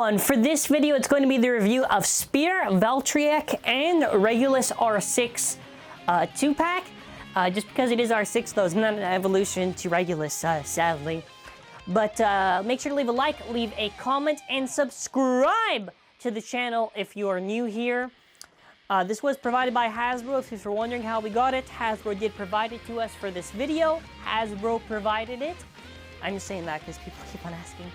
everyone, for this video it's going to be the review of Speer, Valtryek, and Regulus R6 2-pack. Just because it is R6 though, it's not an evolution to Regulus, sadly. But make sure to leave a like, leave a comment, and subscribe to the channel if you are new here. This was provided by HASBRO. If you're wondering how we got it, HASBRO did provide it to us for this video. HASBRO provided it. I'm just saying that because people keep on asking.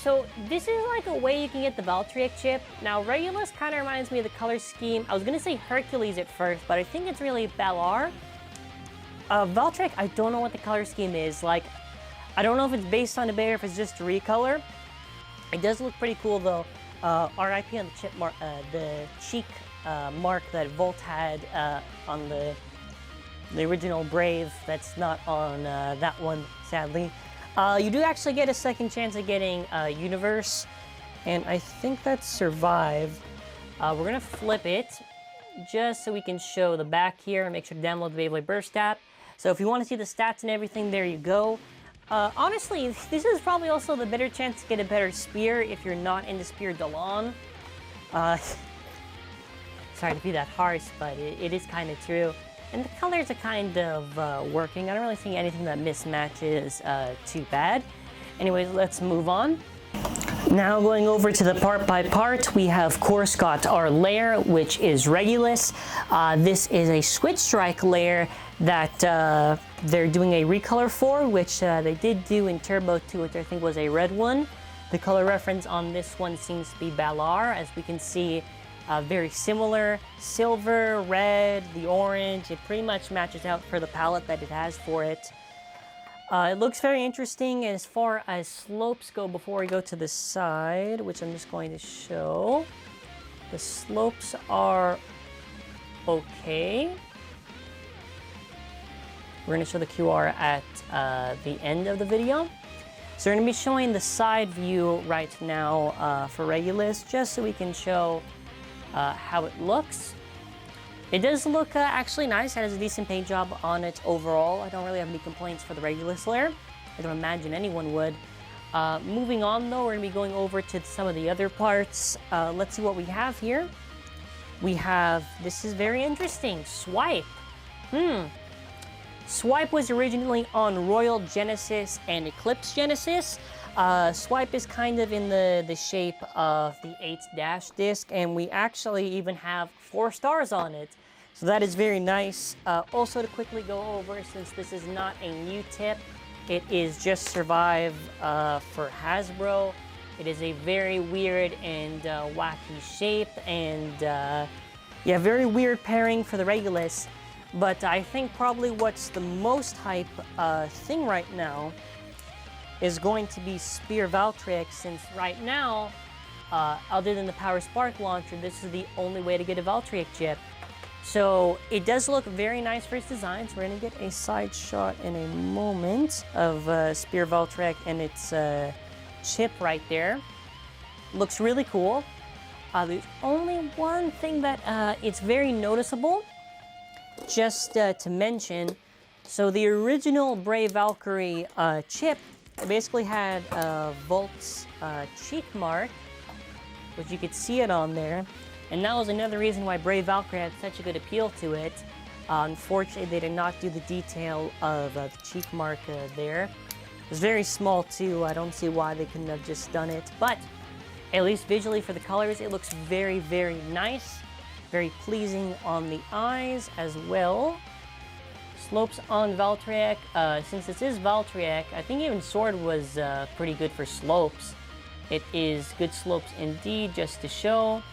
So this is like a way you can get the Valtryek chip. Now Regulus kind of reminds me of the color scheme. I was going to say Hercules at first, but I think it's really Balar. Valtryek, I don't know what the color scheme is. Like, I don't know if it's based on a Bay or if it's just a recolor. It does look pretty cool though. RIP on the chip mark, the cheek mark that Volt had on the original Brave. That's not on that one, sadly. You do actually get a second chance at getting Universe, and I think that's Survive. We're gonna flip it just so we can show the back here and make sure to download the Beyblade Burst app. So if you want to see the stats and everything, there you go. Honestly, this is probably also the better chance to get a better Speer if you're not into Speer Delon. Sorry to be that harsh, but it is kind of true. And the colors are kind of working. I don't really see anything that mismatches too bad. Anyways, let's move on. Now going over to the part by part, we have of course got our layer, which is Regulus. This is a Switch Strike layer that they're doing a recolor for, which they did do in Turbo 2, which I think was a red one. The color reference on this one seems to be Balar, as we can see. Very similar, silver, red, the orange, it pretty much matches out for the palette that it has for it. It looks very interesting as far as slopes go. Before we go to the side, which I'm just going to show. The slopes are okay. We're going to show the QR at the end of the video. So we're going to be showing the side view right now for Regulus, just so we can show how it looks. It does look actually nice. It has a decent paint job on it overall. I don't really have any complaints for the Regulus layer. I don't imagine anyone would. Moving on though, we're going to be going over to some of the other parts. Let's see what we have here. We have, this is very interesting, Swipe. Swipe was originally on Royal Genesis and Eclipse Genesis. Swipe is kind of in the shape of the 8 disc, and we actually even have 4 stars on it. So that is very nice. Also to quickly go over, since this is not a new tip, it is just Survive for HASBRO. It is a very weird and wacky shape, and yeah, very weird pairing for the Regulus. But I think probably what's the most hype thing right now is going to be Speer Valtryek, since right now, other than the Power Spark launcher, this is the only way to get a Valtryek chip. So it does look very nice for its design. So we're going to get a side shot in a moment of Speer Valtryek and its chip right there. Looks really cool. There's only one thing that it's very noticeable, just to mention. So the original Brave Valkyrie chip basically had Volt's cheek mark, which you could see it on there, and that was another reason why Brave Valkyrie had such a good appeal to it. Unfortunately, they did not do the detail of the cheek mark there. It was very small too. I don't see why they couldn't have just done it, but at least visually for the colors, it looks very, very nice, very pleasing on the eyes as well. Slopes on Valtryek, since this is Valtryek, I think even Sword was pretty good for slopes. It is good slopes indeed, just to show.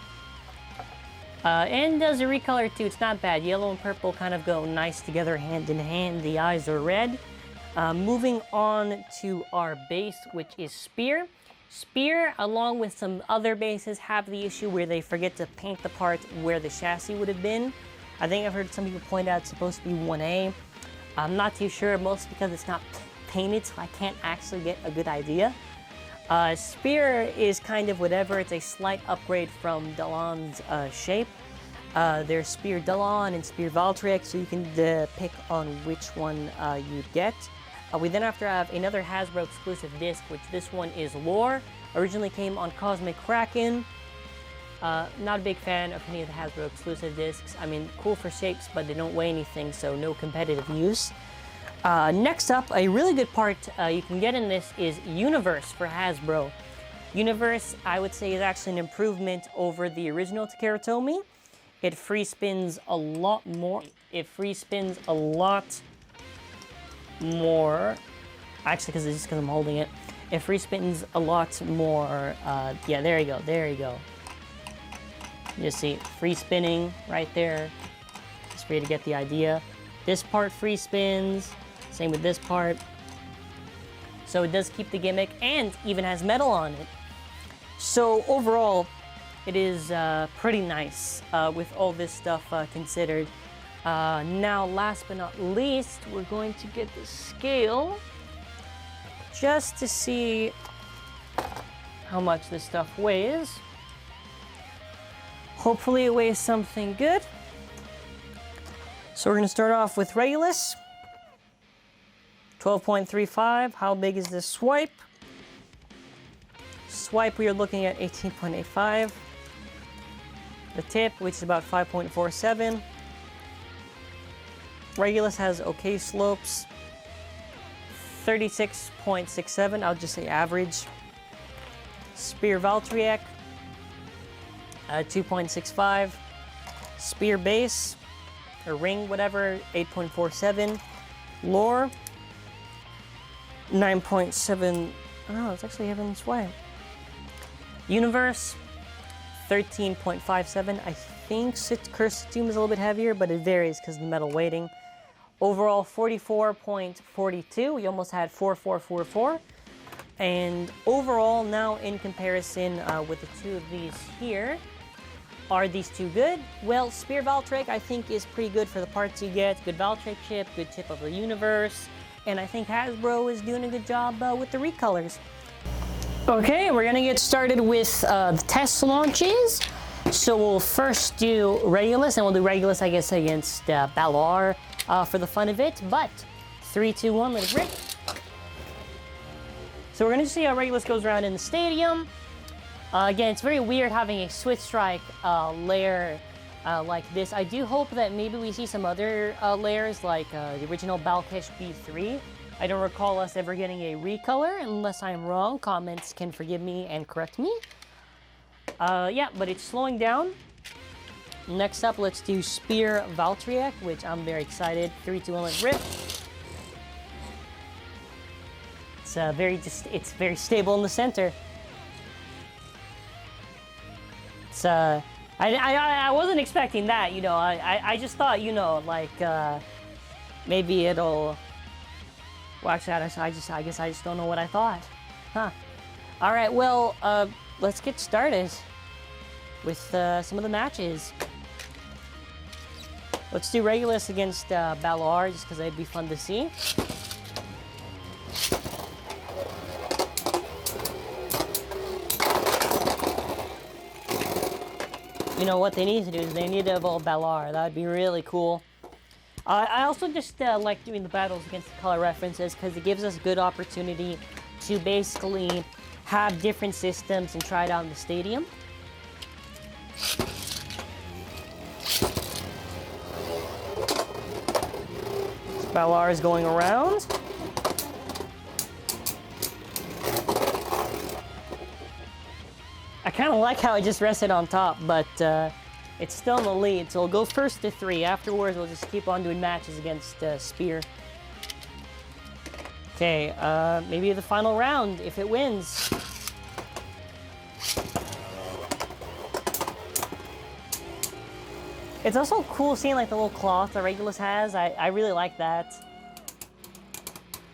And does a recolor too, it's not bad. Yellow and purple kind of go nice together, hand in hand. The eyes are red. Moving on to our base, which is Speer. Speer, along with some other bases, have the issue where they forget to paint the part where the chassis would have been. I think I've heard some people point out it's supposed to be 1A. I'm not too sure, mostly because it's not painted, so I can't actually get a good idea. Speer is kind of whatever. It's a slight upgrade from Delon's shape. There's Speer Delon and Speer Valtryek, so you can pick on which one you get. We then have to have another HASBRO exclusive disc, which this one is Lore. Originally came on Cosmic Kraken. Not a big fan of any of the Hasbro exclusive discs. I mean, cool for shapes, but they don't weigh anything, so no competitive use. Next up, a really good part you can get in this is Universe for Hasbro. Universe, I would say, is actually an improvement over the original TAKARA TOMY. It free spins a lot more. It free spins a lot more. Actually, because it's just because I'm holding it. It free spins a lot more. Yeah, there you go. There you go. You see, free spinning right there. Just for you to get the idea. This part free spins. Same with this part. So it does keep the gimmick and even has metal on it. So overall, it is pretty nice with all this stuff considered. Now, last but not least, we're going to get the scale just to see how much this stuff weighs. Hopefully it weighs something good. So we're going to start off with Regulus. 12.35. How big is this swipe? Swipe, we are looking at 18.85. The tip, which is about 5.47. Regulus has okay slopes. 36.67. I'll just say average. Spear Valtryek. 2.65. Spear base, or ring, whatever, 8.47. Lore, 9.7. Oh, it's actually heavier than swipe. Universe, 13.57. I think Cursed Tomb is a little bit heavier, but it varies because of the metal weighting. Overall, 44.42. We almost had 4444. And overall, now in comparison with the two of these here, are these two good? Well, Spear Valtryek I think is pretty good for the parts you get. Good Valtryek chip, good tip of the Universe, and I think Hasbro is doing a good job with the recolors. Okay, we're gonna get started with the test launches. So we'll first do Regulus, and we'll do Regulus, I guess, against Balor for the fun of it. But 3, 2, 1, let it rip. So we're gonna see how Regulus goes around in the stadium. Again, it's very weird having a Switch Strike layer like this. I do hope that maybe we see some other layers like the original Balkesh B3. I don't recall us ever getting a recolor. Unless I'm wrong, comments can forgive me and correct me. Yeah, but it's slowing down. Next up, let's do Spear Valtryek, which I'm very excited. 3, 2, 1, let's rip. It's very stable in the center. It's I wasn't expecting that, you know. I just thought, you know, like maybe it'll. Well, actually, I guess I just don't know what I thought. Huh. All right. Well, let's get started with some of the matches. Let's do Regulus against Balor, just because it'd be fun to see. You know, what they need to do is they need to evolve Balor. That would be really cool. I also just like doing the battles against the color references because it gives us a good opportunity to basically have different systems and try it out in the stadium. Balor is going around. I kind of like how it just rested on top, but it's still in the lead, so we'll go first to 3. Afterwards, we'll just keep on doing matches against Spear. Okay, maybe the final round, if it wins. It's also cool seeing like the little cloth that Regulus has. I really like that.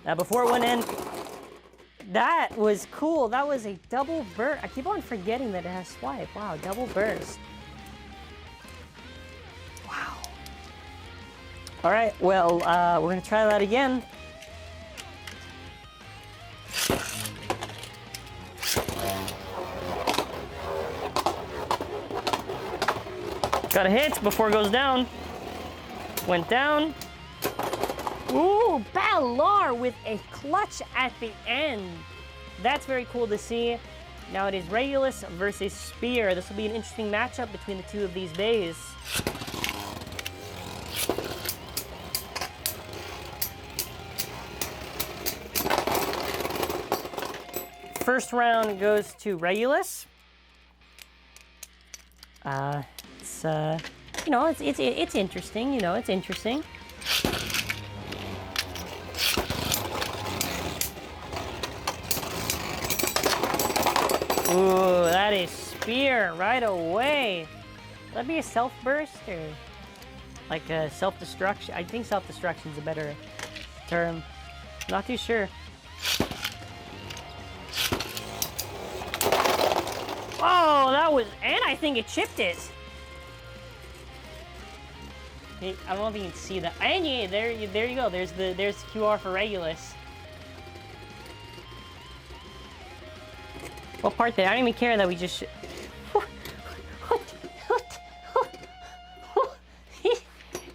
Now, before it went in, that was cool. That was a double burst. I keep on forgetting that it has swipe. Wow, double burst. Wow. All right, well, we're gonna try that again. Got a hit before it goes down. Went down. Ooh, Balor with a clutch at the end. That's very cool to see. Now it is Regulus versus Spear. This will be an interesting matchup between the two of these bays. First round goes to Regulus. It's you know, it's interesting. You know, it's interesting. Ooh, that is Spear right away. Would that be a self-burst or like a self-destruction? I think self-destruction is a better term. Not too sure. Oh, that was, and I think it chipped it. I don't know if you can see that. And yeah, there you go. There's QR for Regulus. What part did I don't even care that we just?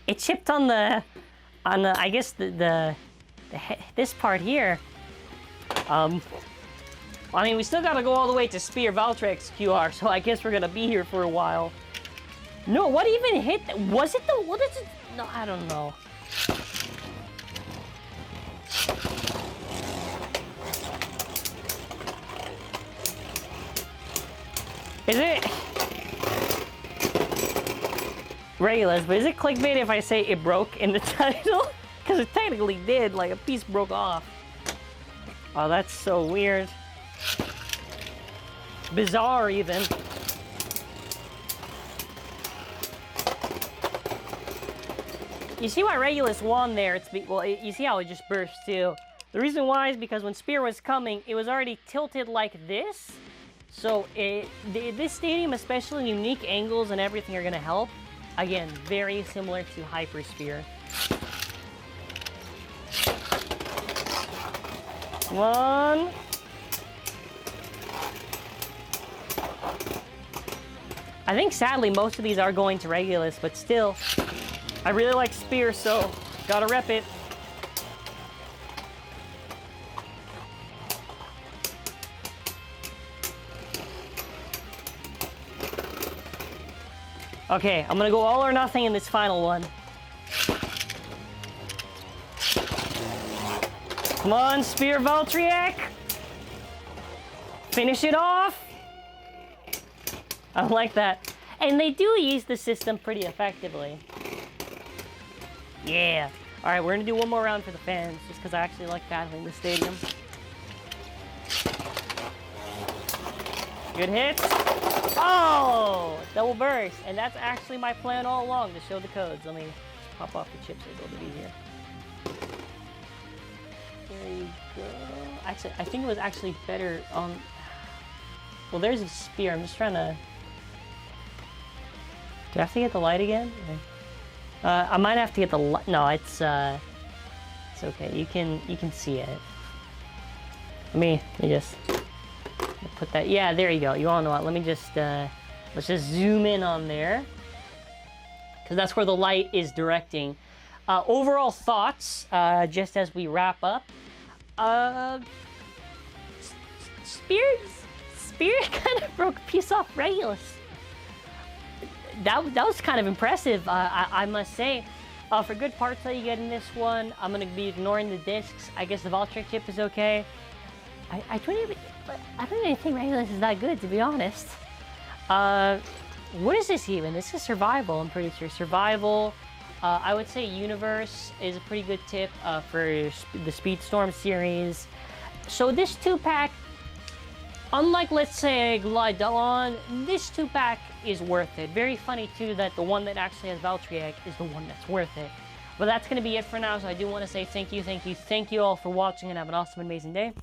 It chipped on the I guess this part here. I mean, we still gotta go all the way to Spear Valtryk's QR, so I guess we're gonna be here for a while. No, what even hit? Was it the? What is it? No, I don't know. Is it Regulus? But is it clickbait if I say it broke in the title? Because it technically did. Like a piece broke off. Oh, that's so weird. Bizarre, even. You see why Regulus won there? Well, you see how it just burst too. The reason why is because when Spear was coming, it was already tilted like this. So this stadium, especially unique angles and everything, are going to help. Again, very similar to Hyper Spear. Come on. I think sadly most of these are going to Regulus, but still, I really like Spear, so gotta rep it. Okay, I'm gonna go all or nothing in this final one. Come on, Spear Valtryek! Finish it off! I like that. And they do use the system pretty effectively. Yeah. Alright, we're gonna do one more round for the fans, just because I actually like battling the stadium. Good hits. Oh! Double burst. And that's actually my plan all along, to show the codes. Let me just pop off the chips a little bit easier. There you go. Actually, I think it was actually better on... Well, there's a Spear. I'm just trying to... Do I have to get the light again? I might have to get the light. No, it's okay. You can see it. Let me just put that. Yeah, there you go. You all know what? Let me just let's just zoom in on there, because that's where the light is directing. Overall thoughts, just as we wrap up. Spear kind of broke a piece off Regulus. That was kind of impressive, I must say. For good parts that you get in this one, I'm going to be ignoring the discs. I guess the Valtryek chip is okay. I don't even think Regulus is that good, to be honest. What is this even? This is Survival, I'm pretty sure. Survival. I would say Universe is a pretty good tip for the Speedstorm series. So this 2-pack, unlike, let's say, Glidon, this 2-pack is worth it. Very funny, too, that the one that actually has Valtryek is the one that's worth it. But that's going to be it for now, so I do want to say thank you all for watching, and have an awesome, amazing day.